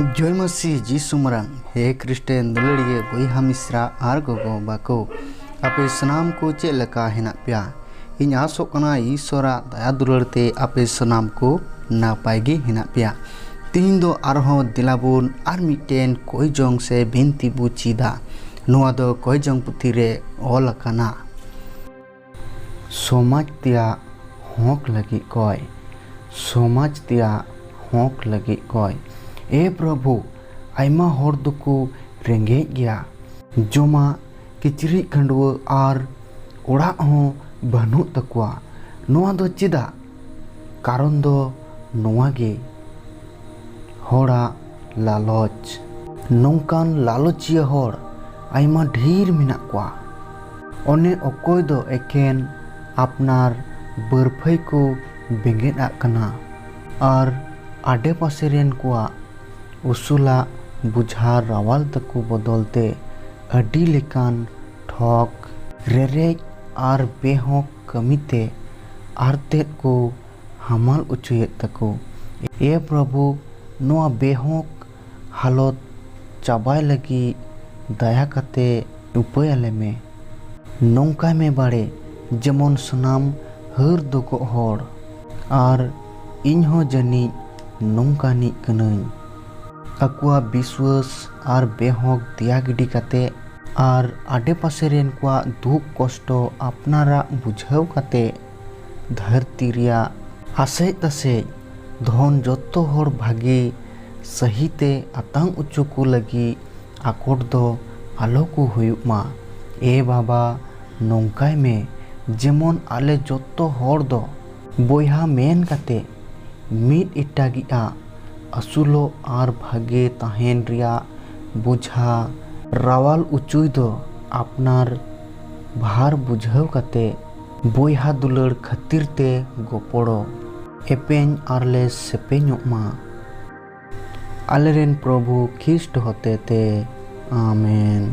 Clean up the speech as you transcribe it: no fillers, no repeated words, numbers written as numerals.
जय मसीह जीसु मरंग हे क्रिस्टेन दुलड़िए बयहा मिश्रा और गगो बाको आपे सनाम को चेक लका हेना पिया इन आसोग कना ईश्वरा दया दुलड़ते आपे सनाम को नापायगी हेना पिया तीन दो आरहो दिलाबुन आर मिटेन कोई जोंग से बिनती बुचीदा नोआ दो कोई जोंग पुथी रे ऑल अकाना समाज तिया होक लगी कोय समाज तिया होक लगी कोय ए प्रभु आयमा होर दुकु रेंगे गया जोमा किचरी खंडुआ और ओड़ा हो बनु तकुआ नोआ दो चिदा कारण दो नोआ गे होड़ा लालच नौकान लालचिया होड़ आयमा ढेर मिना कुआ ओने अकोय दो एकेन अपनार बरफई को बेंगेद आकना और आडे पासे रेन कुआ उसूला बुझा रावाल तकु बदलते अडी लेकान ठोक रेरेज और बेहोक कमीते आरतेत को हमाल उचुयेत तकु ए प्रभु नोआ बेहोक हालत चाबाय लगी दया कते उपाय आले में नौका में बाड़े जेमन सनाम हर दोगो होड़ और इन्हों जनी नौकानी कनई अकुआ विश्वास और बेहोक दिया गिडी कते और आडे पासे रेन कुआ दुख कष्ट अपनारा बुझाव कते धरती रिया आसे तसे धन जत्तो होड़ भागी सहीते आतांग उच्चो को लगी आकोट दो आलो को हुयुक मा ए बाबा नौकाय में जेमन आले जत्तो होड़ दो बोयहा मेन कते मीट इटागिया असुलो और भागे तहेन रिया बुझा रावाल उचुई दो अपनार भार बुझाव कते बोयहा दुलड़ खातिर ते गोपड़ो एपेन आरले सेपेñोग मा आलेरेन प्रभु ख्रिस्ट होते ते आमेन।